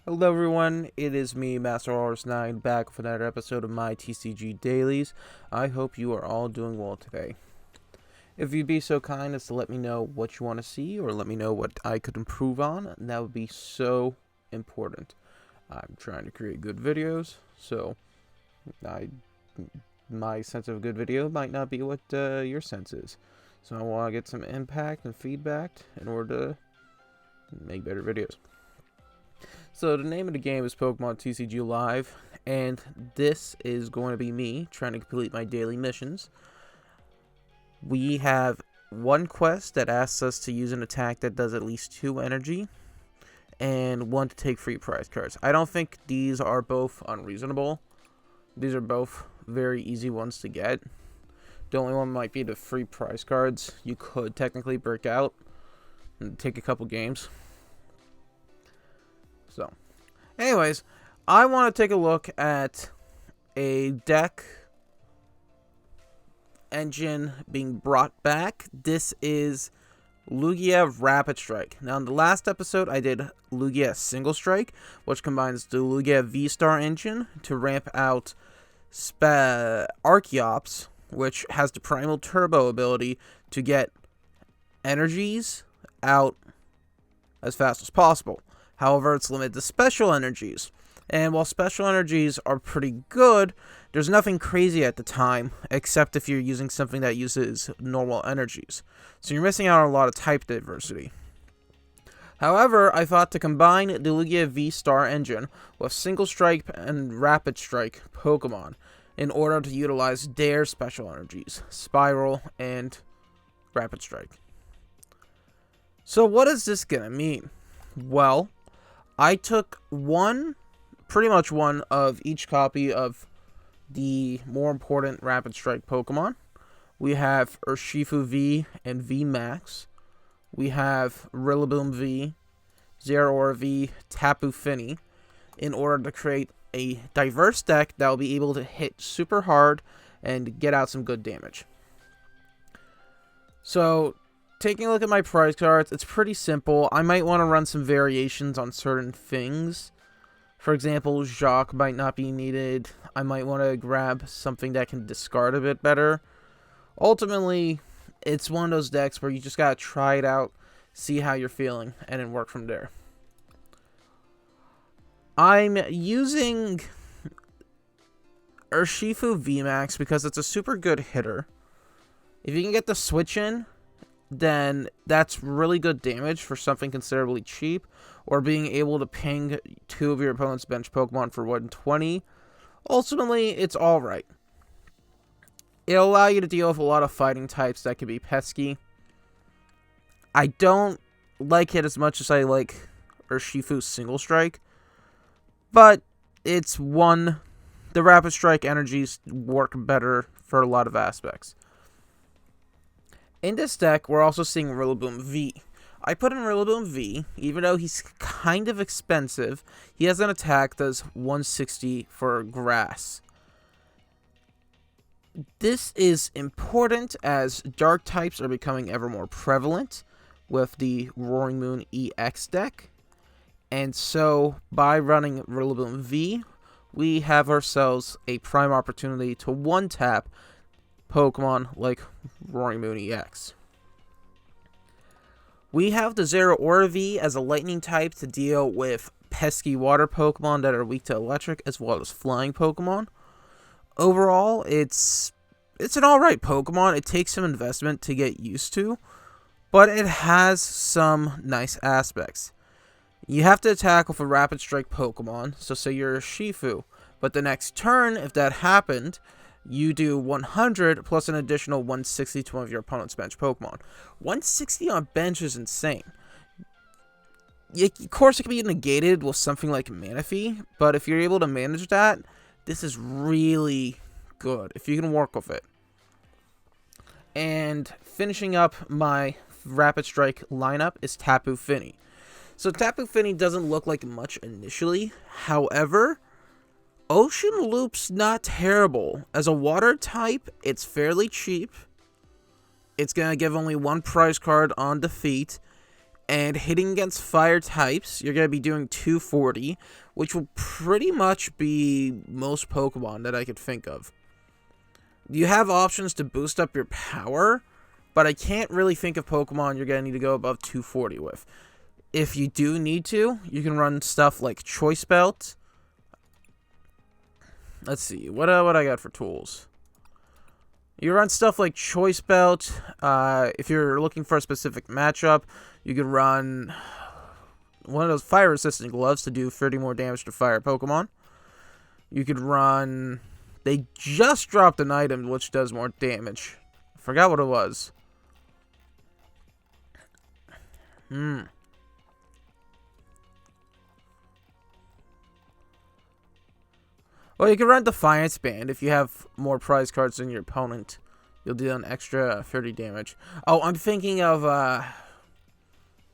Hello everyone, it is me, Master Walrus 9, back with another episode of my TCG Dailies. I hope you are all doing well today. If you'd be so kind as to let me know what you want to see, or let me know what I could improve on, that would be so important. I'm trying to create good videos, so my sense of a good video might not be what your sense is. So I want to get some impact and feedback in order to make better videos. So the name of the game is Pokemon TCG Live, and this is going to be me trying to complete my daily missions. We have one quest that asks us to use an attack that does at least 2 energy, and one to take free prize cards. I don't think these are both unreasonable. These are both very easy ones to get. The only one might be the free prize cards. You could technically break out and take a couple games. So, anyways, I want to take a look at a deck engine being brought back. This is Lugia Rapid Strike. Now, in the last episode, I did Lugia Single Strike, which combines the Lugia Vstar engine to ramp out Archeops, which has the Primal Turbo ability to get energies out as fast as possible. However, it's limited to special energies. And while special energies are pretty good, there's nothing crazy at the time, except if you're using something that uses normal energies. So you're missing out on a lot of type diversity. However, I thought to combine the Lugia Vstar engine with Single Strike and Rapid Strike Pokemon in order to utilize their special energies, Spiral and Rapid Strike. So what is this going to mean? Well, I took pretty much one of each copy of the more important Rapid Strike Pokemon. We have Urshifu V and V Max. We have Rillaboom V, Zeraora V, Tapu Fini, in order to create a diverse deck that will be able to hit super hard and get out some good damage. So, taking a look at my prize cards, it's pretty simple. I might want to run some variations on certain things. For example, Jacques might not be needed. I might want to grab something that can discard a bit better. Ultimately, it's one of those decks where you just gotta try it out, see how you're feeling, and then work from there. I'm using Urshifu VMAX because it's a super good hitter. If you can get the switch in, then that's really good damage for something considerably cheap, or being able to ping 2 of your opponent's bench Pokemon for 120. Ultimately, it's alright. It'll allow you to deal with a lot of fighting types that can be pesky. I don't like it as much as I like Urshifu's Single Strike, but it's one. The Rapid Strike energies work better for a lot of aspects. In this deck, we're also seeing Rillaboom V. I put in Rillaboom V, even though he's kind of expensive. He has an attack that does 160 for grass. This is important as dark types are becoming ever more prevalent with the Roaring Moon EX deck. And so, by running Rillaboom V, we have ourselves a prime opportunity to one-tap Pokemon like Roaring Moon EX. We have the Zeraora V as a lightning type to deal with pesky water Pokemon that are weak to electric, as well as flying Pokemon. Overall, it's an alright Pokemon. It takes some investment to get used to, but it has some nice aspects. You have to attack with a Rapid Strike Pokemon, so say you're a Shifu, but the next turn, if that happened, you do 100 plus an additional 160 to one of your opponent's bench Pokemon. 160 on bench is insane. Of course, it can be negated with something like Manaphy, but if you're able to manage that, this is really good, if you can work with it. And finishing up my Rapid Strike lineup is Tapu Fini. So Tapu Fini doesn't look like much initially, however, Ocean Loop's not terrible. As a water type, it's fairly cheap. It's going to give only 1 prize card on defeat, And hitting against fire types, you're going to be doing 240, which will pretty much be most Pokemon that I could think of. You have options to boost up your power, but I can't really think of Pokemon you're going to need to go above 240 with. If you do need to, you can run stuff like Choice Belt. Let's see, what I got for tools? You run stuff like Choice Belt. If you're looking for a specific matchup, you could run one of those fire-resistant gloves to do 30 more damage to fire Pokemon. You could run... They just dropped an item which does more damage. I forgot what it was. Well, you can run Defiance Band if you have more prize cards than your opponent. You'll deal an extra 30 damage. Oh, I'm thinking of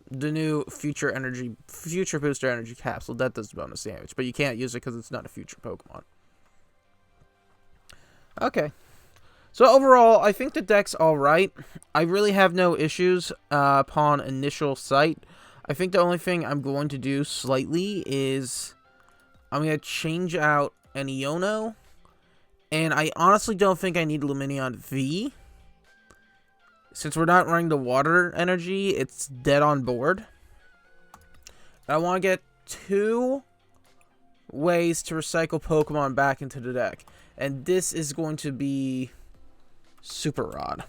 the new Future Booster Energy Capsule. That does bonus damage, but you can't use it because it's not a future Pokemon. Okay. So overall, I think the deck's alright. I really have no issues upon initial sight. I think the only thing I'm going to do slightly is I'm going to change out an Iono. And I honestly don't think I need Lumineon V. Since we're not running the water energy, it's dead on board. I want to get 2 ways to recycle Pokemon back into the deck. And this is going to be Super Rod.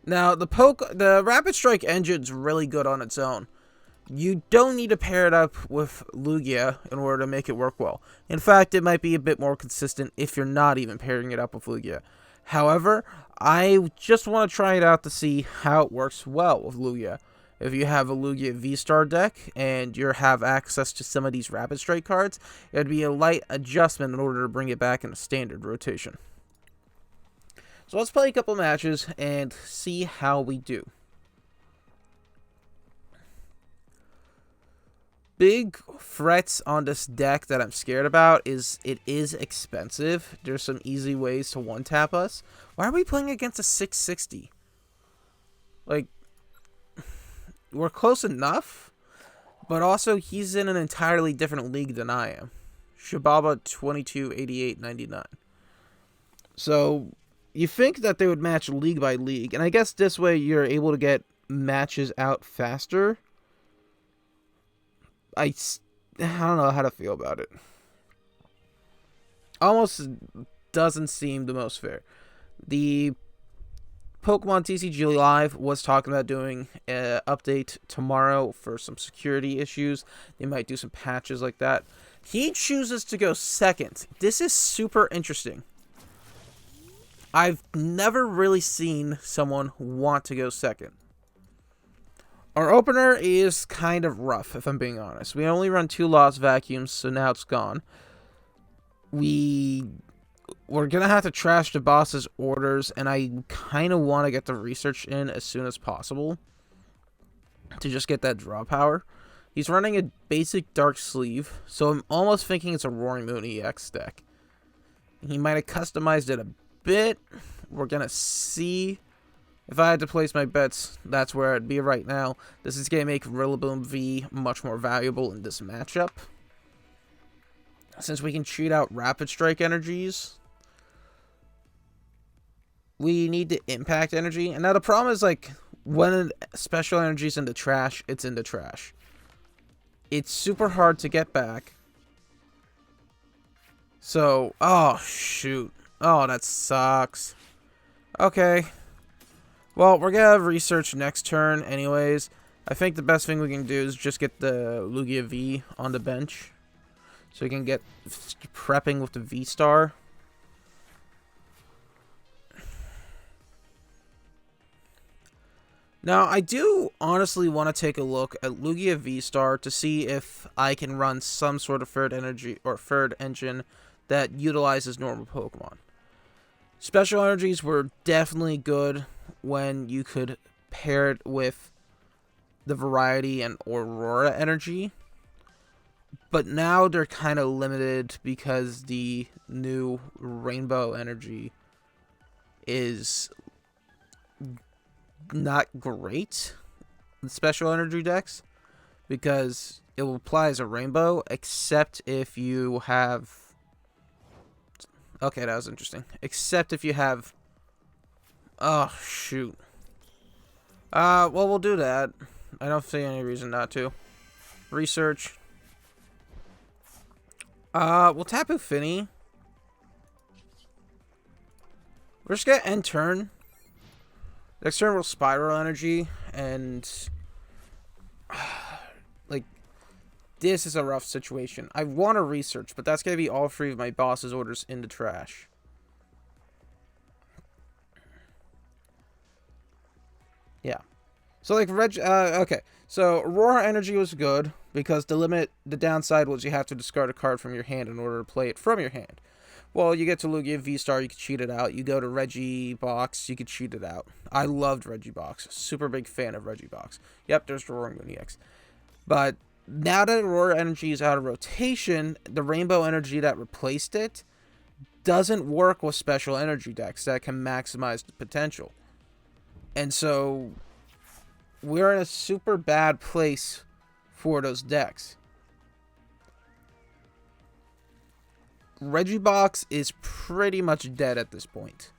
Now, the Rapid Strike engine's really good on its own. You don't need to pair it up with Lugia in order to make it work well. In fact, it might be a bit more consistent if you're not even pairing it up with Lugia. However, I just want to try it out to see how it works well with Lugia. If you have a Lugia Vstar deck and you have access to some of these Rapid Strike cards, it would be a light adjustment in order to bring it back in a standard rotation. So let's play a couple matches and see how we do. Big threats on this deck that I'm scared about is it is expensive. There's some easy ways to one-tap us. Why are we playing against a 660? Like, we're close enough, but also he's in an entirely different league than I am. Shababa 2288.99. So you think that they would match league by league, and I guess this way you're able to get matches out faster. I don't know how to feel about it. Almost doesn't seem the most fair. The Pokemon TCG Live was talking about doing an update tomorrow for some security issues. They might do some patches like that. He chooses to go second. This is super interesting. I've never really seen someone want to go second. Our opener is kind of rough, if I'm being honest. We only run 2 Lost Vacuums, so now it's gone. We're going to have to trash the boss's orders, and I kind of want to get the research in as soon as possible to just get that draw power. He's running a basic Dark Sleeve, so I'm almost thinking it's a Roaring Moon EX deck. He might have customized it a bit. We're going to see. If I had to place my bets, that's where I'd be right now. This is going to make Rillaboom V much more valuable in this matchup. Since we can cheat out Rapid Strike energies, we need to Impact Energy. And now the problem is, like, when special energy's in the trash, it's in the trash. It's super hard to get back. So, oh, shoot. Oh, that sucks. Okay. Well, we're going to research next turn anyways. I think the best thing we can do is just get the Lugia V on the bench. So we can get prepping with the Vstar. Now, I do honestly want to take a look at Lugia Vstar to see if I can run some sort of third engine that utilizes normal Pokemon. Special energies were definitely good when you could pair it with the Variety and Aurora energy. But now they're kind of limited because the new Rainbow energy is not great in special energy decks because it will apply as a rainbow, except if you have... Okay, that was interesting. Except if you have... Oh, shoot. Well, we'll do that. I don't see any reason not to. Research. We'll Tapu Fini. We're just gonna end turn. Next turn we'll Spiral Energy, and... like, this is a rough situation. I want to research, but that's gonna be all three of my boss's orders in the trash. Yeah. So, like, okay. So, Aurora Energy was good, because the downside was you have to discard a card from your hand in order to play it from your hand. Well, you get to Lugia Vstar, you can cheat it out. You go to Regibox, you can cheat it out. I loved Regibox. Super big fan of Regibox. Yep, there's the Roaring Moon EX. But now that Aurora Energy is out of rotation, the Rainbow Energy that replaced it doesn't work with special energy decks that can maximize the potential. And so we're in a super bad place for those decks. Regibox is pretty much dead at this point,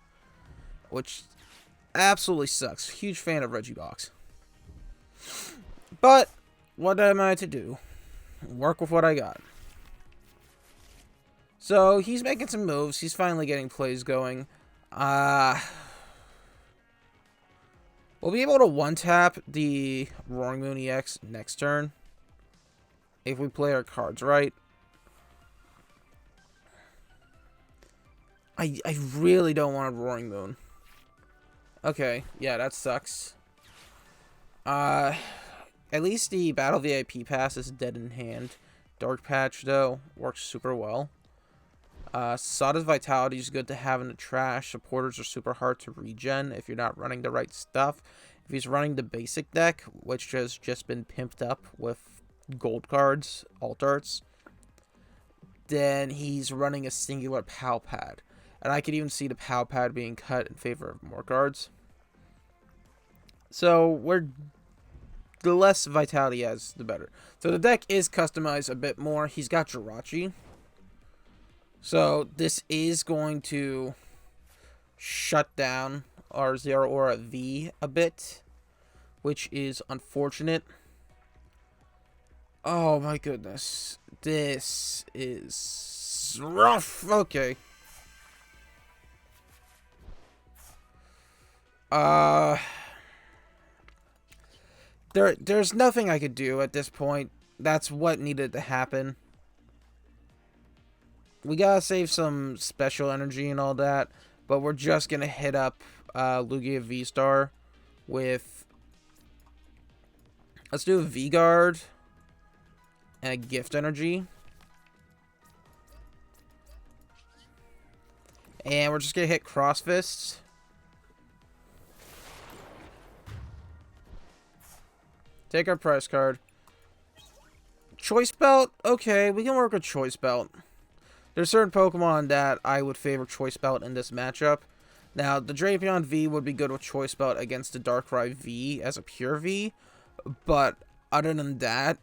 which absolutely sucks. Huge fan of Regibox. But what am I to do? Work with what I got. So he's making some moves. He's finally getting plays going. We'll be able to one-tap the Roaring Moon EX next turn if we play our cards right. I really don't want a Roaring Moon. Okay, yeah, that sucks. At least the Battle VIP pass is dead in hand. Dark Patch, though, works super well. Sada's Vitality is good to have in the trash. Supporters are super hard to regen if you're not running the right stuff. If he's running the basic deck, which has just been pimped up with gold cards, alt arts, then he's running a singular POW pad. And I could even see the POW pad being cut in favor of more cards. So, the less vitality he has, the better. So, the deck is customized a bit more. He's got Jirachi. So, this is going to shut down our Zeraora V a bit, which is unfortunate. Oh, my goodness. This is rough. Okay. There's nothing I could do at this point. That's what needed to happen. We gotta save some special energy and all that, but we're just gonna hit up Lugia Vstar with... Let's do a V-Guard and a Gift Energy. And we're just gonna hit Cross Fists. Take our prize card. Choice Belt? Okay, we can work with Choice Belt. There's certain Pokemon that I would favor Choice Belt in this matchup. Now, the Drapion V would be good with Choice Belt against the Darkrai V as a pure V. But other than that,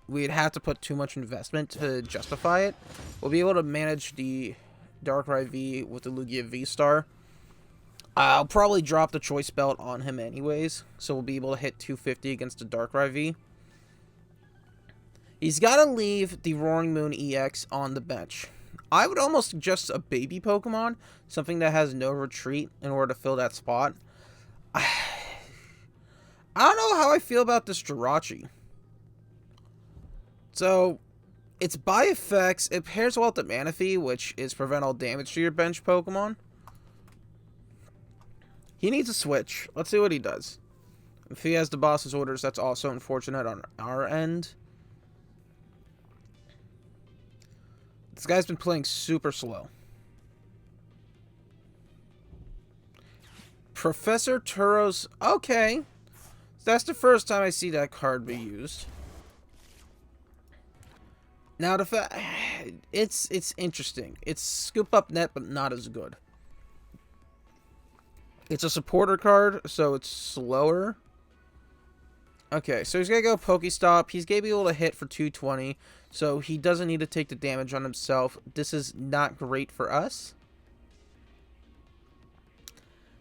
we'd have to put too much investment to justify it. We'll be able to manage the Darkrai V with the Lugia Vstar. I'll probably drop the Choice Belt on him anyways, so we'll be able to hit 250 against the Darkrai V. He's got to leave the Roaring Moon EX on the bench. I would almost suggest a baby Pokemon, something that has no retreat in order to fill that spot. I don't know how I feel about this Jirachi. So, it's by effects. It pairs well with the Manaphy, which is prevent all damage to your bench Pokemon. He needs a switch. Let's see what he does. If he has the boss's orders, that's also unfortunate on our end. This guy's been playing super slow. Professor Turos. Okay. That's the first time I see that card be used. Now, it's interesting. It's Scoop Up Net, but not as good. It's a supporter card, so it's slower. Okay, so he's going to go Pokestop. He's going to be able to hit for 220, so he doesn't need to take the damage on himself. This is not great for us.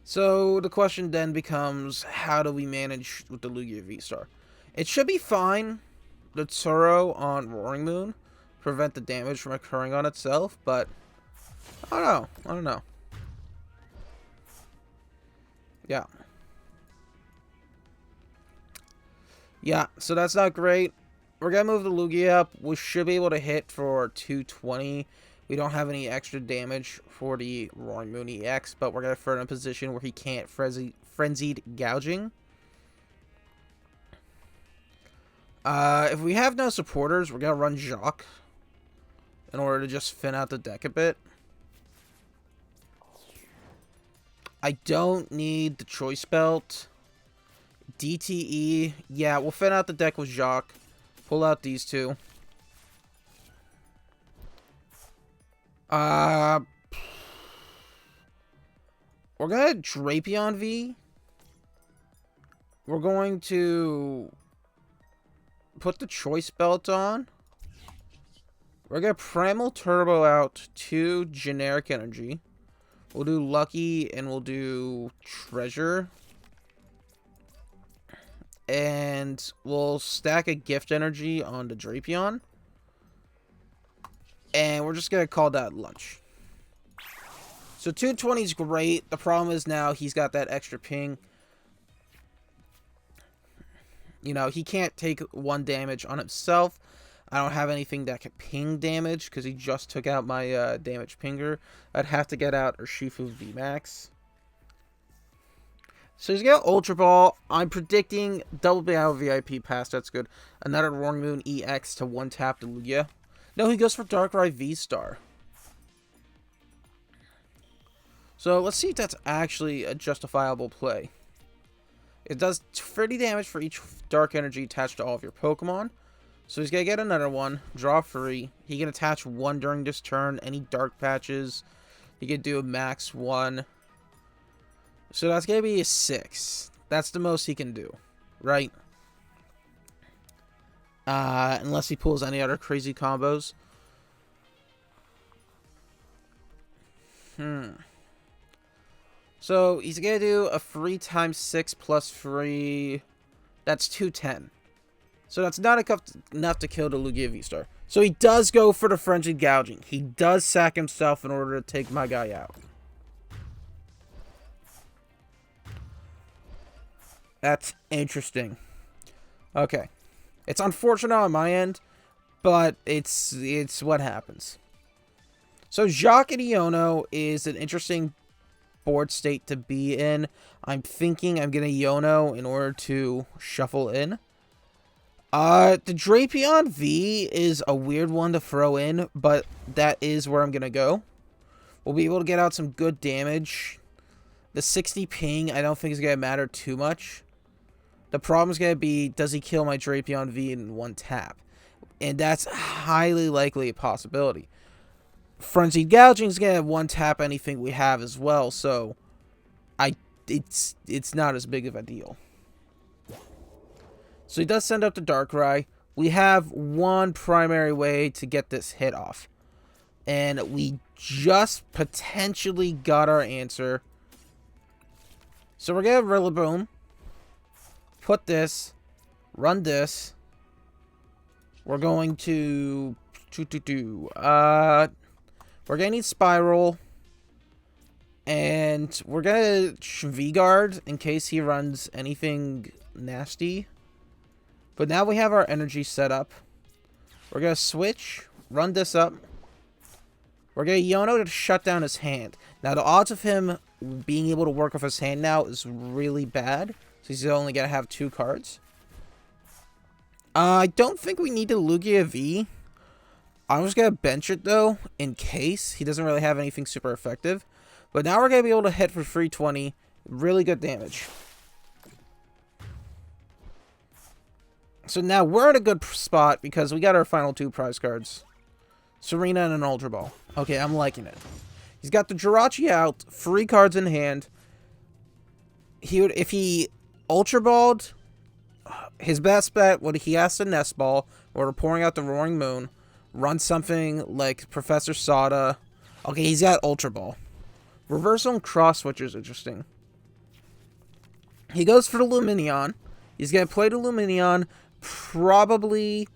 So the question then becomes, how do we manage with the Lugia Vstar? It should be fine, the Turo on Roaring Moon, prevent the damage from occurring on itself, but I don't know. I don't know. Yeah. Yeah, so that's not great. We're going to move the Lugia up. We should be able to hit for 220. We don't have any extra damage for the Roaring Moon EX, but we're going to put him in a position where he can't Frenzied Gouging. If we have no supporters, we're going to run Jacques in order to just thin out the deck a bit. I don't need the Choice Belt. DTE. Yeah, we'll thin out the deck with Jacques. Pull out these two. We're going to Drapion V. We're going to put the Choice Belt on. We're going to Primal Turbo out 2 Generic Energy. We'll do Lucky and we'll do Treasure. And we'll stack a Gift Energy on the Drapion. And we're just going to call that lunch. So 220 is great. The problem is now he's got that extra ping. You know, he can't take 1 damage on himself. I don't have anything that can ping damage because he just took out my damage pinger. I'd have to get out Urshifu VMAX. So he's got Ultra Ball. I'm predicting double battle VIP pass. That's good. Another Roaring Moon EX to 1-tap the Lugia. No, he goes for Darkrai Vstar. So let's see if that's actually a justifiable play. It does 30 damage for each Dark Energy attached to all of your Pokemon. So he's going to get another one. Draw 3. He can attach 1 during this turn. Any Dark Patches. He can do a max 1. So that's going to be a 6. That's the most he can do. Right? Unless he pulls any other crazy combos. So he's going to do a 3 times 6 plus 3. That's 210. So that's not enough to kill the Lugia Vstar. So he does go for the Frenzied Gouging. He does sack himself in order to take my guy out. That's interesting. Okay. It's unfortunate on my end, but it's what happens. So Jacques and Iono is an interesting board state to be in. I'm thinking I'm going to Iono in order to shuffle in. The Drapion V is a weird one to throw in, but that is where I'm going to go. We'll be able to get out some good damage. The 60 ping I don't think is going to matter too much. The problem is going to be, does he kill my Drapion V in 1 tap? And that's highly likely a possibility. Frenzied Gouging is going to 1 tap anything we have as well, so it's not as big of a deal. So he does send up the Darkrai. We have one primary way to get this hit off. And we just potentially got our answer. So we're going to Rillaboom. Put this. Run this. We're going to... we're going to need Spiral. And we're going to V-Guard in case he runs anything nasty. But now we have our energy set up. We're going to switch, run this up. We're going to Iono to shut down his hand. Now, the odds of him being able to work off his hand now is really bad. So he's only going to have 2 cards. I don't think we need to Lugia V. I'm just going to bench it, though, in case. He doesn't really have anything super effective. But now we're going to be able to hit for 320. Really good damage. So now we're in a good spot because we got our final 2 prize cards. Serena and an Ultra Ball. Okay, I'm liking it. He's got the Jirachi out, 3 cards in hand. if he Ultra Balled, his best bet would he has to Nest Ball or pouring out the Roaring Moon, run something like Professor Sada. Okay, he's got Ultra Ball. Reversal and Cross Switch is interesting. He goes for the Luminion. He's going to play the Luminion, probably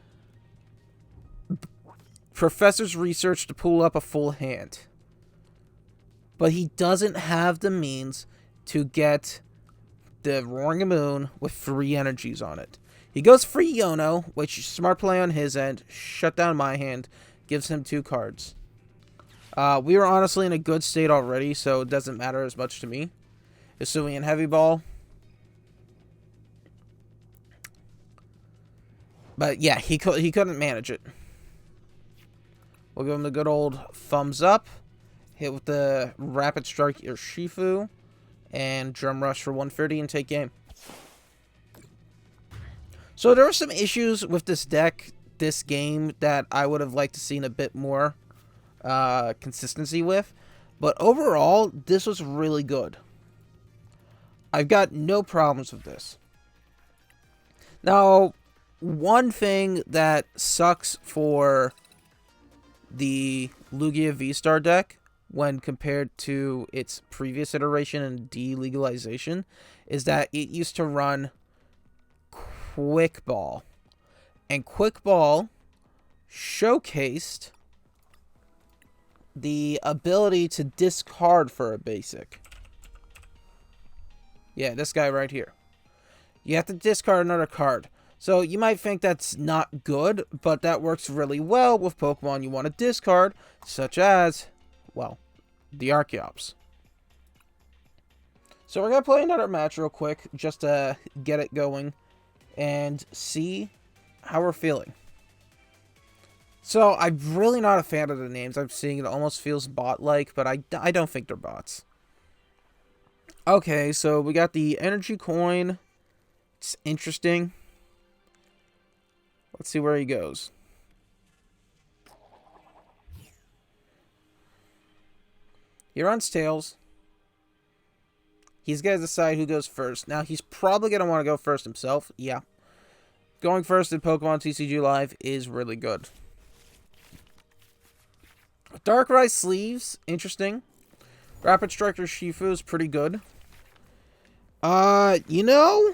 Professor's Research to pull up a full hand. But he doesn't have the means to get the Roaring Moon with 3 energies on it. He goes for Yono, which smart play on his end. Shut down my hand. Gives him 2 cards. We were honestly in a good state already, so it doesn't matter as much to me. Hisuian Heavy Ball. But yeah, he couldn't manage it. We'll give him the good old thumbs up. Hit with the Rapid Strike Urshifu. And Drum Rush for 130 and take game. So there were some issues with this deck, this game, that I would have liked to seen a bit more consistency with. But overall, this was really good. I've got no problems with this. Now, one thing that sucks for the Lugia Vstar deck when compared to its previous iteration and delegalization is that it used to run Quick Ball. And Quick Ball showcased the ability to discard for a basic. Yeah, this guy right here. You have to discard another card. So you might think that's not good, but that works really well with Pokemon you want to discard, such as, well, the Archeops. So we're going to play another match real quick, just to get it going, and see how we're feeling. So I'm really not a fan of the names I'm seeing. It almost feels bot-like, but I don't think they're bots. Okay, so we got the Energy Coin. It's interesting. Let's see where he goes. He runs Tails. He's going to decide who goes first. Now, he's probably going to want to go first himself. Yeah. Going first in Pokemon TCG Live is really good. Darkrai Sleeves, interesting. Rapid Striker Shifu is pretty good. You know,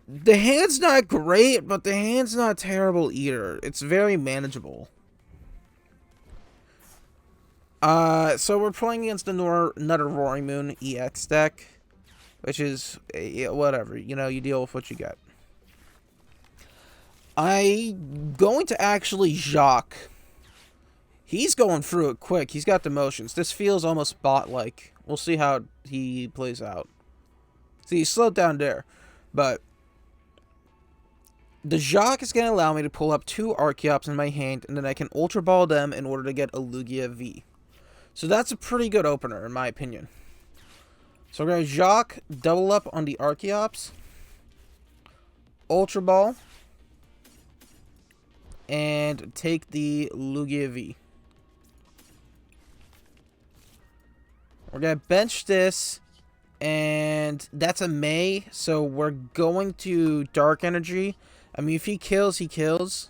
the hand's not great, but the hand's not terrible either. It's very manageable. So we're playing against another Roaring Moon EX deck, which is, whatever. You know, you deal with what you get. I'm going to actually Jacques. He's going through it quick. He's got the motions. This feels almost bot-like. We'll see how he plays out. See, he slowed down there. But the Jacques is going to allow me to pull up 2 Archeops in my hand, and then I can Ultra Ball them in order to get a Lugia V. So that's a pretty good opener, in my opinion. So we're going to Jacques, double up on the Archeops, Ultra Ball, and take the Lugia V. We're going to bench this, and that's a May, so we're going to Dark Energy. I mean, if he kills, he kills.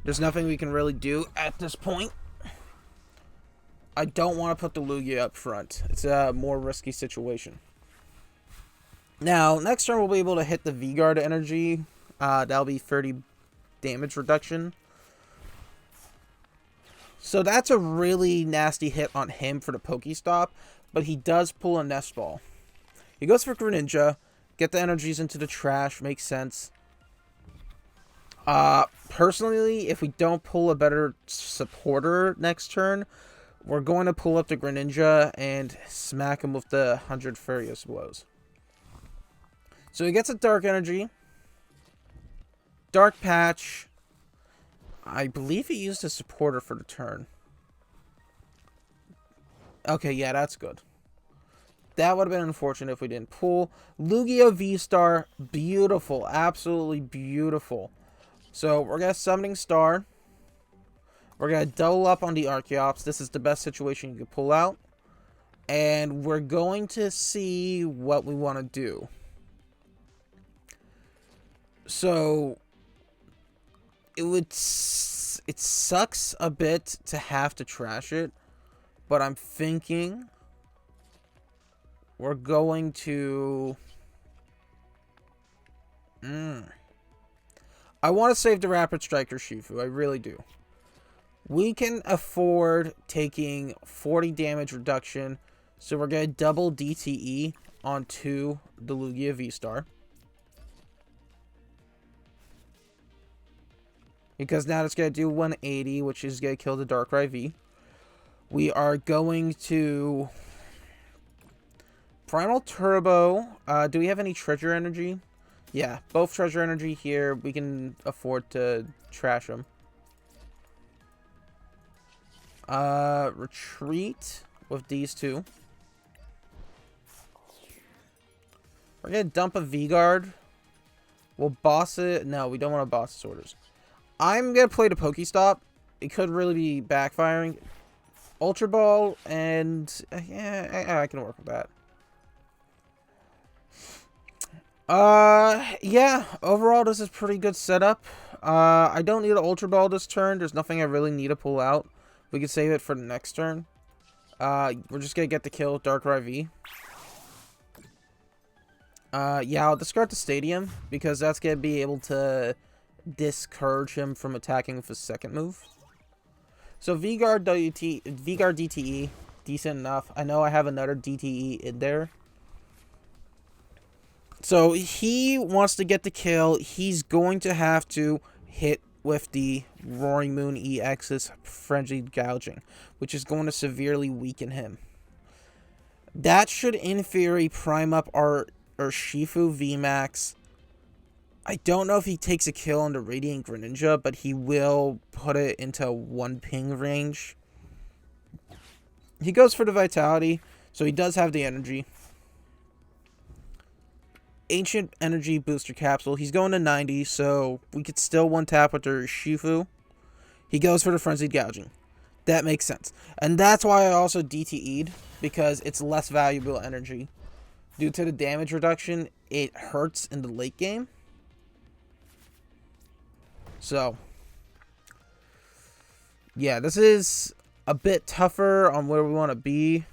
There's nothing we can really do at this point. I don't want to put the Lugia up front. It's a more risky situation. Now, next turn we'll be able to hit the V-Guard Energy. That'll be 30 damage reduction. So that's a really nasty hit on him for the Pokestop, but he does pull a Nest Ball. He goes for Greninja, get the energies into the trash, makes sense. Personally, if we don't pull a better supporter next turn, we're going to pull up the Greninja and smack him with the 100 Furious Blows. So he gets a Dark Energy, Dark Patch. I believe he used a supporter for the turn. Okay, yeah, that's good. That would have been unfortunate if we didn't pull. Lugia Vstar, beautiful. Absolutely beautiful. So we're going to Summoning Star. We're going to double up on the Archeops. This is the best situation you could pull out. And we're going to see what we want to do. So it sucks a bit to have to trash it, but I'm thinking we're going to I want to save the Rapid Striker Shifu. I really do. We can afford taking 40 damage reduction, so we're going to double DTE onto the Lugia Vstar. Because now it's going to do 180, which is going to kill the Darkrai V. We are going to Primal Turbo. Do we have any Treasure Energy? Yeah, both Treasure Energy here. We can afford to trash them. Retreat with these two. We're going to dump a V-Guard. We'll boss it. No, we don't want to boss its orders. I'm going to play the Pokestop. It could really be backfiring. Ultra Ball, and yeah, I can work with that. Yeah, overall this is pretty good setup. I don't need an Ultra Ball this turn. There's nothing I really need to pull out. We can save it for the next turn. We're just gonna get the kill with Darkrai V. Yeah, I'll discard the Stadium, because that's gonna be able to discourage him from attacking with his second move. So V-Guard DTE, decent enough. I know I have another DTE in there. So he wants to get the kill. He's going to have to hit with the Roaring Moon EX's Frenzied Gouging, which is going to severely weaken him. That should, in theory, prime up our Shifu VMAX. I don't know if he takes a kill on the Radiant Greninja, but he will put it into 1 ping range. He goes for the Vitality, so he does have the energy. Ancient Energy Booster Capsule. He's going to 90, so we could still one-tap with their Shifu. He goes for the Frenzied Gouging. That makes sense. And that's why I also DTE'd, because it's less valuable energy. Due to the damage reduction, it hurts in the late game. So, yeah, this is a bit tougher on where we want to be.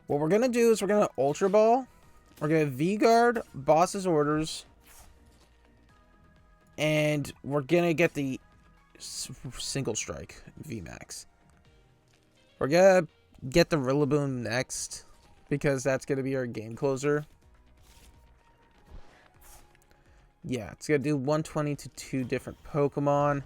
What we're going to do is we're going to Ultra Ball. We're going to V-Guard, Boss's Orders. And we're going to get the Single Strike VMAX. We're going to get the Rillaboom next, because that's going to be our game closer. Yeah, it's going to do 120 to 2 different Pokemon.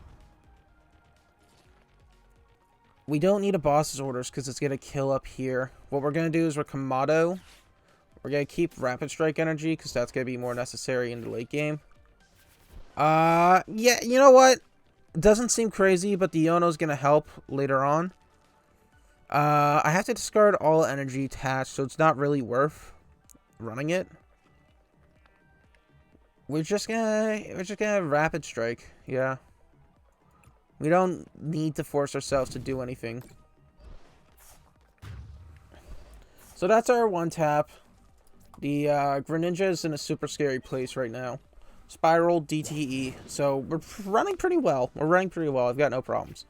We don't need a Boss's Orders because it's going to kill up here. What we're going to do is we're Kamado. We're going to keep Rapid Strike Energy because that's going to be more necessary in the late game. Yeah, you know what? It doesn't seem crazy, but the Iono's going to help later on. I have to discard all energy attached, so it's not really worth running it. We're just gonna Rapid Strike, yeah. We don't need to force ourselves to do anything. So that's our one tap. The Greninja is in a super scary place right now. Spiral, DTE. So we're running pretty well. I've got no problems.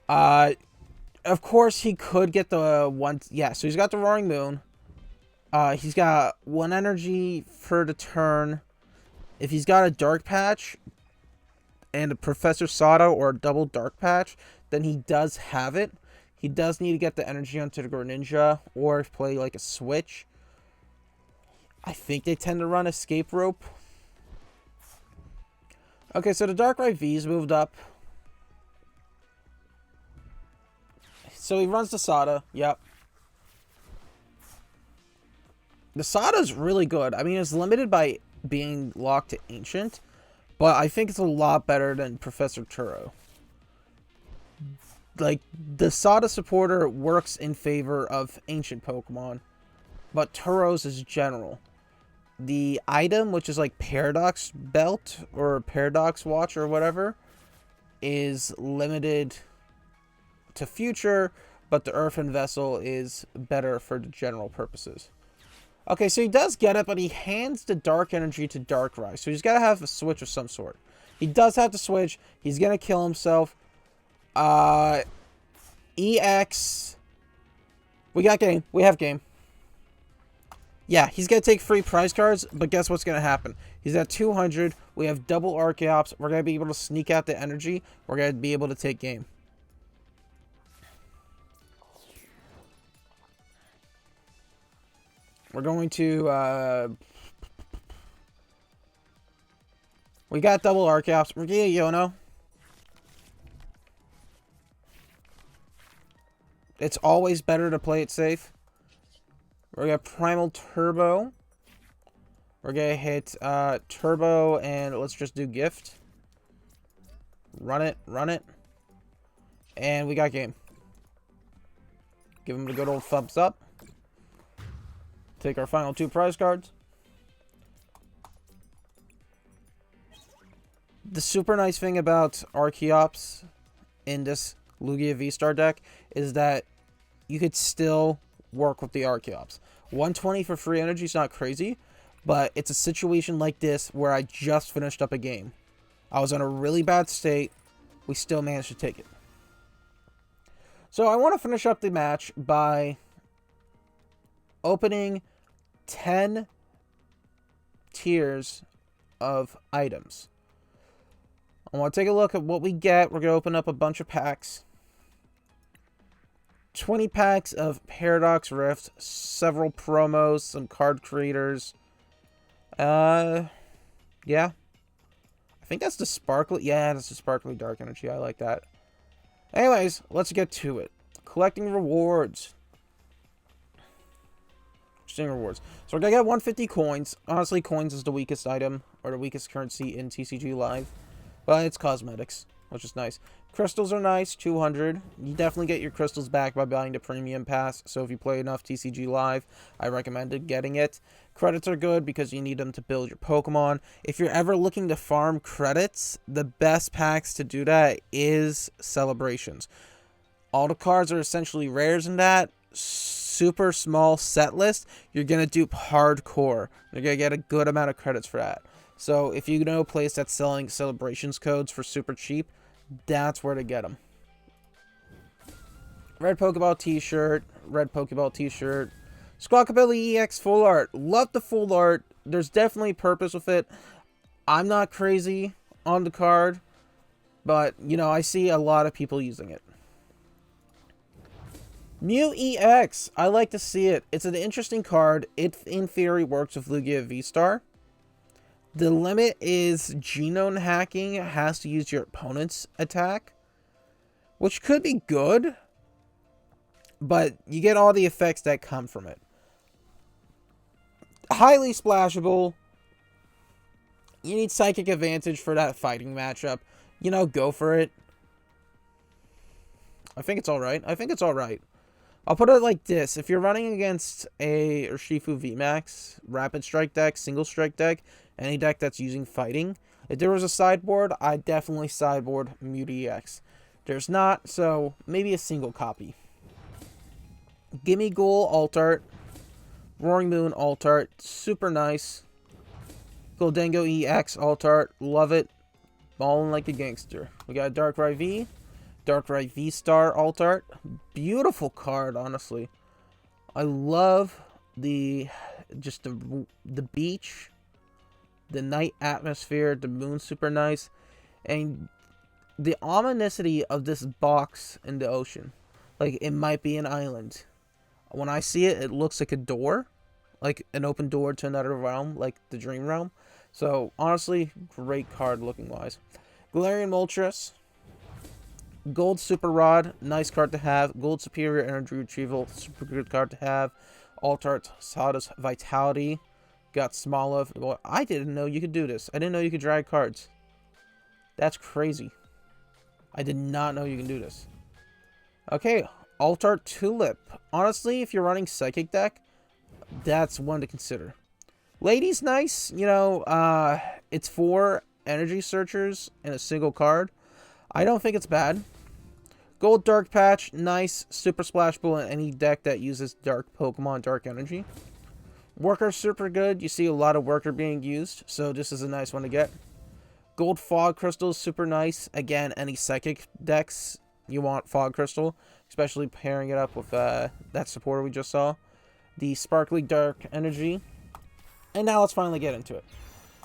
Of course, he could get the one... Yeah, so he's got the Roaring Moon. He's got 1 energy for the turn. If he's got a Dark Patch and a Professor Sada or a double Dark Patch, then he does have it. He does need to get the energy onto the Greninja or play like a switch. I think they tend to run Escape Rope. Okay, so the Darkrai V's moved up. So he runs the Sada. Yep. The Sada's really good. I mean, it's limited by being locked to Ancient, but I think it's a lot better than Professor Turo. Like, the Sada supporter works in favor of Ancient Pokemon, but Turo's is general. The item, which is like Paradox Belt or Paradox Watch or whatever, is limited to future, but the Earthen Vessel is better for the general purposes. Okay, so he does get it, but he hands the Dark Energy to Darkrai, so he's got to have a switch of some sort. He does have to switch. He's going to kill himself. EX. We got game. We have game. Yeah, he's going to take free prize cards, but guess what's going to happen? He's at 200. We have double Archeops. We're going to be able to sneak out the energy. We're going to be able to take game. We're going to, we got double Archeops. We're getting Yono. It's always better to play it safe. We're going to Primal Turbo. We're going to hit Turbo, and let's just do Gift. Run it, run it. And we got game. Give him the good old thumbs up. Take our final 2 prize cards. The super nice thing about Archeops in this Lugia Vstar deck is that you could still work with the Archeops. 120 for free energy is not crazy, but it's a situation like this where I just finished up a game. I was in a really bad state. We still managed to take it. So I want to finish up the match by opening 10 tiers of items. I want to take a look at what we get. We're going to open up a bunch of packs. 20 packs of Paradox Rift, several promos, some card creators. Yeah. I think that's the sparkly. Yeah, that's the sparkly dark energy. I like that. Anyways, let's get to it. Collecting rewards. Rewards. So we're gonna get 150 coins. Honestly, coins is the weakest item or the weakest currency in TCG Live, but it's cosmetics, which is nice. Crystals are nice, 200. You definitely get your crystals back by buying the premium pass. So if you play enough TCG Live, I recommend getting it. Credits are good because you need them to build your Pokemon. If you're ever looking to farm credits, the best packs to do that is Celebrations. All the cards are essentially rares in that. Super small set list, you're gonna dupe hardcore. You're gonna get a good amount of credits for that. So if you know a place that's selling Celebrations codes for super cheap, that's where to get them. Red Pokeball t-shirt, red Pokeball t-shirt. Squawkabilly EX full art. Love the full art. There's definitely purpose with it. I'm not crazy on the card, but you know, I see a lot of people using it. Mew EX. I like to see it. It's an interesting card. It, in theory, works with Lugia Vstar. The limit is genome hacking. It has to use your opponent's attack, which could be good, but you get all the effects that come from it. Highly splashable. You need Psychic Advantage for that fighting matchup. You know, go for it. I think it's alright. I think it's alright. I'll put it like this. If you're running against a Urshifu VMAX, Rapid Strike deck, Single Strike deck, any deck that's using fighting, if there was a sideboard, I'd definitely sideboard Mew EX. There's not, so maybe a single copy. Gimme Ghoul Alt Art, Roaring Moon Alt Art, super nice. Goldengo EX Alt Art, love it. Ballin' like a gangster. We got Darkrai V. Darkrai Vstar Alt Art. Beautiful card, honestly. I love the beach, the night atmosphere, the moon super nice, and the ominousity of this box in the ocean. Like, it might be an island. When I see it, it looks like a door, like an open door to another realm, like the Dream Realm. So, honestly, great card looking wise. Galarian Moltres. Gold Super Rod, nice card to have. Gold Superior Energy Retrieval, super good card to have. Alt Art Sawdust Vitality. Got Smoliv. Well, I didn't know you could do this. I didn't know you could drag cards. That's crazy. I did not know you can do this. Okay, Alt Art Tulip. Honestly, if you're running Psychic deck, that's one to consider. Lady's nice. You know, it's 4 Energy Searchers in a single card. I don't think it's bad. Gold Dark Patch, nice, super splashable in any deck that uses Dark Pokemon, Dark Energy. Worker, super good. You see a lot of Worker being used, so this is a nice one to get. Gold Fog Crystal is super nice. Again, any Psychic decks, you want Fog Crystal, especially pairing it up with that supporter we just saw. The Sparkly Dark Energy. And now let's finally get into it.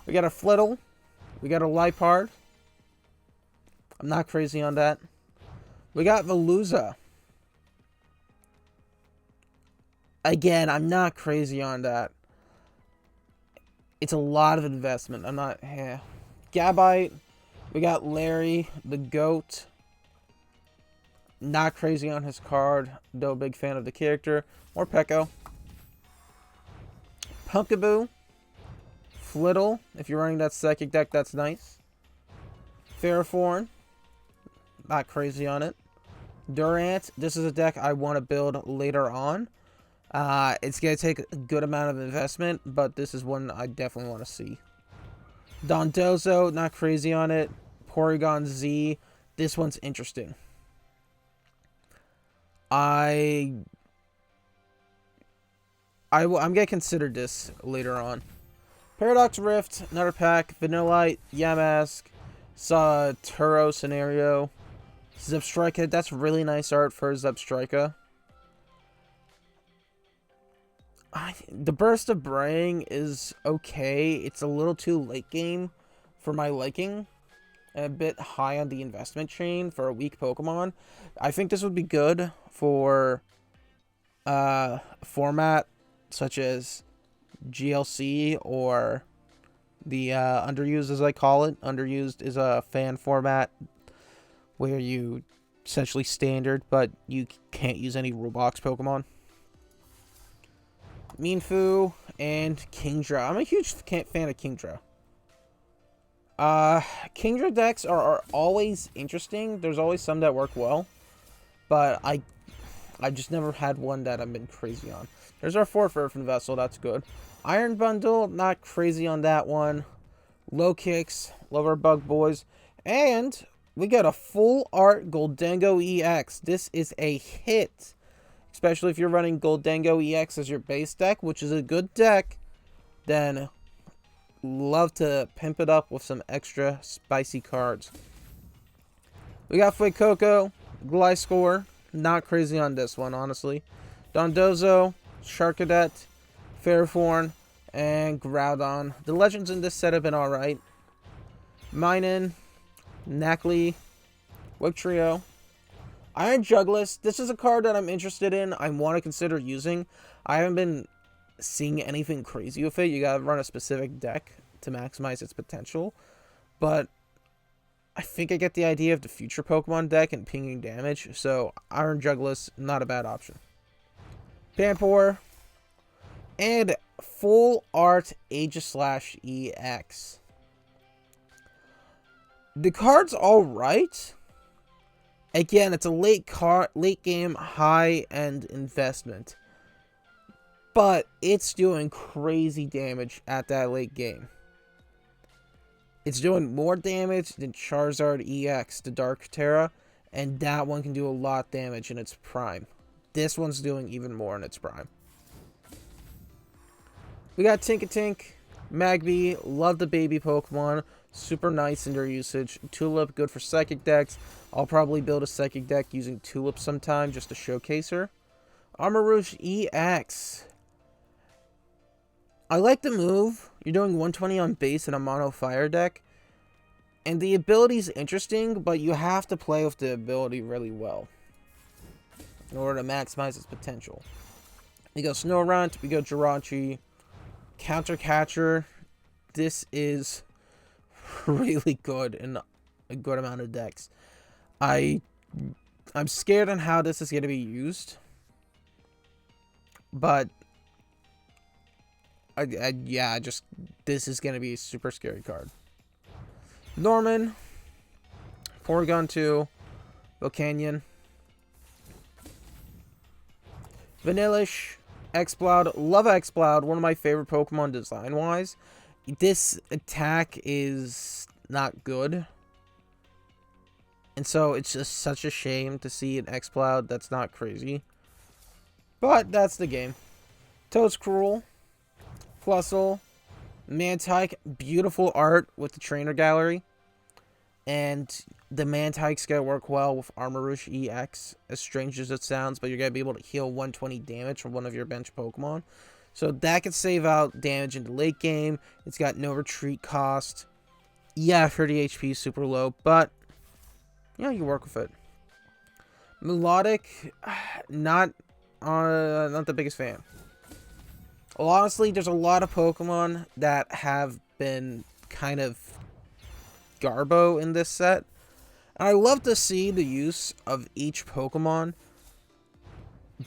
We got a Flittle. We got a Liepard. I'm not crazy on that. We got Veluza. Again, I'm not crazy on that. It's a lot of investment. I'm not... Gabite. We got Larry, the Goat. Not crazy on his card. Though big fan of the character. More Peko. Pumpkaboo. Flittle. If you're running that Psychic deck, that's nice. Ferrothorn. Not crazy on it. Durant. This is a deck I want to build later on. It's going to take a good amount of investment, but this is one I definitely want to see. Dondozo, not crazy on it. Porygon Z. This one's interesting. I'm going to consider this later on. Paradox Rift, another pack. Vanillite, Yamask, Turo Scenario. Zebstrika, that's really nice art for Zebstrika. The Burst of Braying is okay. It's a little too late game for my liking. And a bit high on the investment chain for a weak Pokemon. I think this would be good for format such as GLC or the Underused, as I call it. Underused is a fan format where you essentially standard, but you can't use any Rulebox Pokemon. Mienfoo and Kingdra. I'm a huge fan of Kingdra. Kingdra decks are always interesting. There's always some that work well, but I just never had one that I've been crazy on. There's our 4 for Earthen Vessel. That's good. Iron Bundle, not crazy on that one. Low Kicks, love our Bug Boys, and we got a full art Goldengo EX. This is a hit. Especially if you're running Goldengo EX as your base deck, which is a good deck, then love to pimp it up with some extra spicy cards. We got Fuecoco, Gliscor, not crazy on this one, honestly. Dondozo, Charcadet, Ferrothorn, and Groudon. The legends in this set have been alright. Minun, Nacli, Wugtrio. Iron Juggless, this is a card that I'm interested in. I want to consider using. I haven't been seeing anything crazy with it. You gotta run a specific deck to maximize its potential. But I think I get the idea of the future Pokemon deck and pinging damage. So Iron Juggless, not a bad option. Pampor. And full art Aegislash EX. The card's alright. Again, it's a late game high-end investment. But it's doing crazy damage at that late game. It's doing more damage than Charizard EX, the Dark Terra, and that one can do a lot of damage in its prime. This one's doing even more in its prime. We got Tinkatink, Magby, love the baby Pokemon. Super nice in their usage. Tulip, good for Psychic decks. I'll probably build a Psychic deck using Tulip sometime just to showcase her. Armarouge EX. I like the move. You're doing 120 on base in a mono fire deck. And the ability's interesting, but you have to play with the ability really well in order to maximize its potential. We go Snorunt, we go Jirachi, Counter Catcher. This is really good in a good amount of decks. I'm scared on how this is going to be used, but this is going to be a super scary card. Norman, Porygon 2, Volcanion, Vanillish, Exploud, love Exploud, one of my favorite Pokemon design-wise. This attack is not good. And so it's just such a shame to see an X-Cloud that's not crazy. But that's the game. Toad's-Cruel, Flustle, Mantike, beautiful art with the trainer gallery. And the Mantike's going to work well with Armarouche EX, as strange as it sounds, but you're going to be able to heal 120 damage from one of your bench Pokemon. So that could save out damage in the late game. It's got no retreat cost. Yeah, 30 HP is super low, but yeah, you work with it. Melodic, not the biggest fan. Well, honestly, there's a lot of Pokemon that have been kind of Garbo in this set. And I love to see the use of each Pokemon,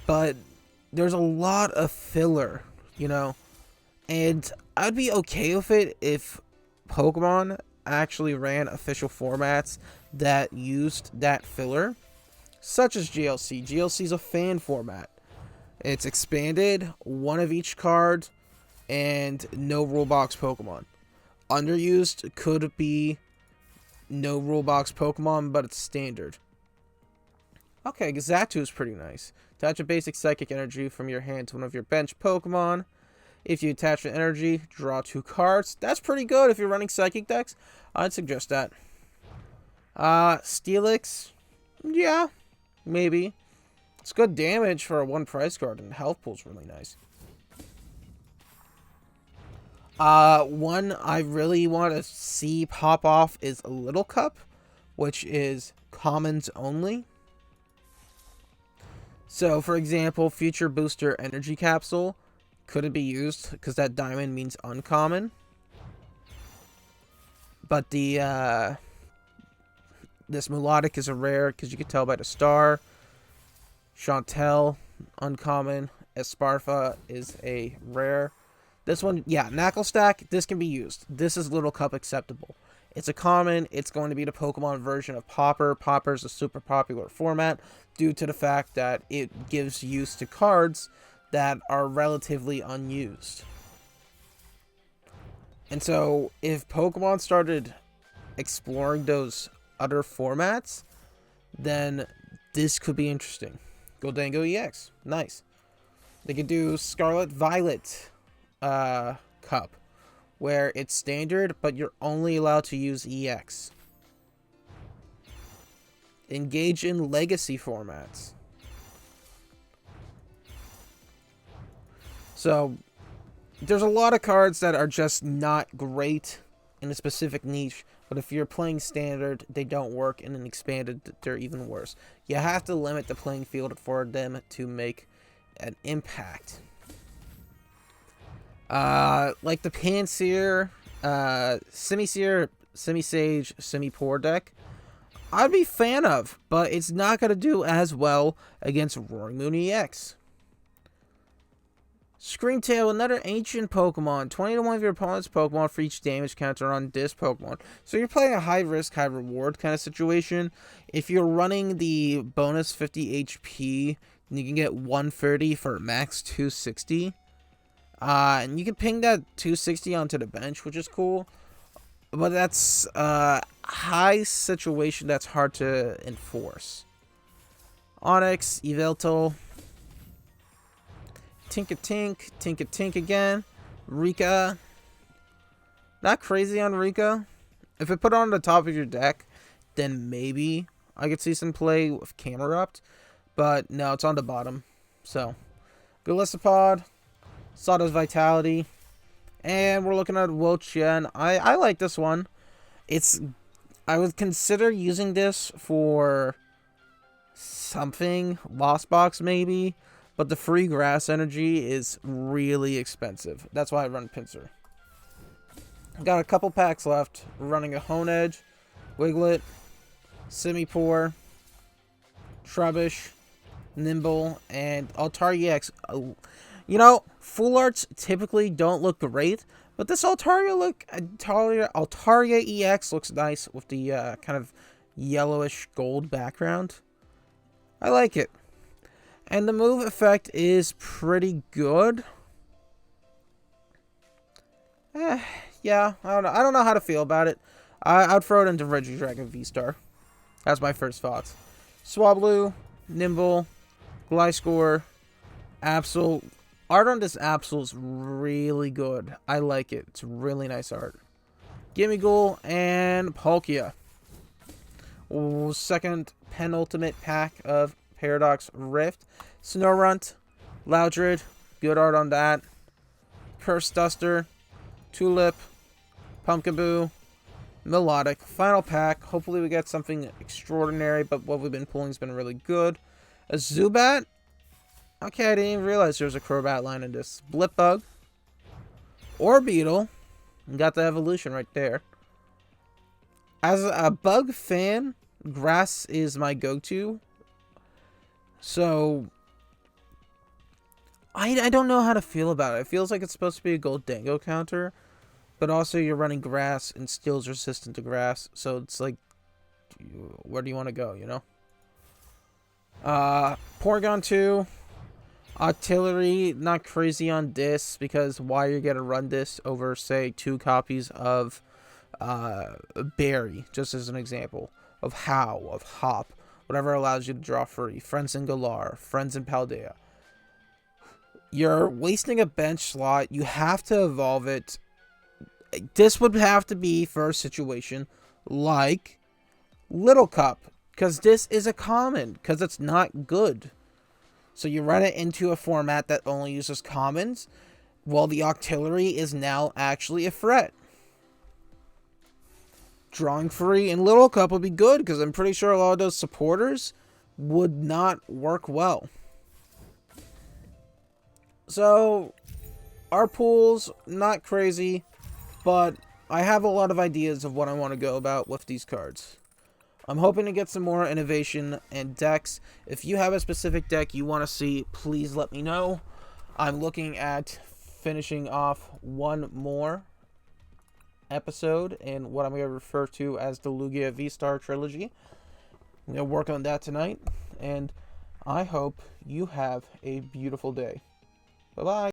but there's a lot of filler, you know? And I'd be okay with it if Pokemon actually ran official formats that used that filler, such as GLC. GLC is a fan format. It's expanded, one of each card, and no rule box Pokemon. Underused could be no rule box Pokemon, but it's standard. Okay, Xatu is pretty nice. Attach a basic psychic energy from your hand to one of your bench Pokemon. If you attach an energy, draw 2 cards. That's pretty good if you're running psychic decks. I'd suggest that. Steelix, yeah, maybe. It's good damage for a 1 price card, and the health pool's really nice. One I really want to see pop off is a Little Cup, which is commons only. So, for example, Future Booster Energy Capsule couldn't be used because that diamond means uncommon. But the this Melodic is a rare because you can tell by the star. Chantel, uncommon. Esparfa is a rare. This one, yeah, Knuckle Stack, this can be used. This is Little Cup acceptable. It's a common. It's going to be the Pokemon version of Popper. Popper is a super popular format due to the fact that it gives use to cards that are relatively unused. And so, if Pokemon started exploring those other formats, then this could be interesting. Goldango EX, nice. They could do Scarlet Violet Cup, where it's standard, but you're only allowed to use EX. Engage in legacy formats. So, there's a lot of cards that are just not great in a specific niche, but if you're playing standard, they don't work, and in expanded, they're even worse. You have to limit the playing field for them to make an impact. Like the Panseer, Semi-Seer, Semi-Sage, Semi-Poor deck, I'd be a fan of, but it's not going to do as well against Roaring Moon EX. Screamtail, another ancient Pokemon. 20 to 1 of your opponent's Pokemon for each damage counter on this Pokemon. So you're playing a high risk, high reward kind of situation. If you're running the bonus 50 HP, you can get 130 for max 260. And you can ping that 260 onto the bench, which is cool. But that's a high situation that's hard to enforce. Onyx, Yveltal, Tink again. Rika. Not crazy on Rika. If I put it on the top of your deck, then maybe I could see some play with Camerupt. But no, it's on the bottom. So, Golisopod, Sawdust Vitality, and we're looking at Wo-Chien. I like this one. I would consider using this for something, Lost Box maybe. But the free grass energy is really expensive. That's why I run Pinsir. Got a couple packs left. We're running a Honedge, Wiglet, Semi-Poor, Trubbish, Nimble, and Altaria EX. You know, full arts typically don't look great, but this Altaria EX looks nice with the kind of yellowish gold background. I like it. And the move effect is pretty good. Yeah, I don't know how to feel about it. I'd throw it into Regidragon Vstar. That's my first thoughts. Swablu, Nimble, Gliscor, Absol. Art on this Absol is really good. I like it. It's really nice art. Gimmighoul and Palkia. Second penultimate pack of Paradox Rift. Snorunt, Loudred, good art on that. Curse Duster, Tulip, Pumpkaboo, Melodic. Final pack. Hopefully we get something extraordinary, but what we've been pulling has been really good. A Zubat. Okay, I didn't even realize there was a Crobat line in this. Blipbug. Orbeetle. Got the evolution right there. As a bug fan, grass is my go-to. So, I don't know how to feel about it. It feels like it's supposed to be a Goldango counter, but also you're running grass and steel's resistant to grass. So it's like, where do you want to go, you know? Porygon 2. Artillery, not crazy on this, because why are you going to run this over, say, 2 copies of Berry, just as an example, of How, of Hop, whatever allows you to draw free, Friends in Galar, Friends in Paldea. You're wasting a bench slot, you have to evolve it. This would have to be for a situation like Little Cup, because this is a common, because it's not good. So you run it into a format that only uses commons, while the Octillery is now actually a threat. Drawing free in Little Cup would be good, because I'm pretty sure a lot of those supporters would not work well. So, our pools, not crazy, but I have a lot of ideas of what I want to go about with these cards. I'm hoping to get some more innovation and decks. If you have a specific deck you want to see, please let me know. I'm looking at finishing off one more episode in what I'm going to refer to as the Lugia Vstar trilogy. I'm going to work on that tonight, and I hope you have a beautiful day. Bye-bye.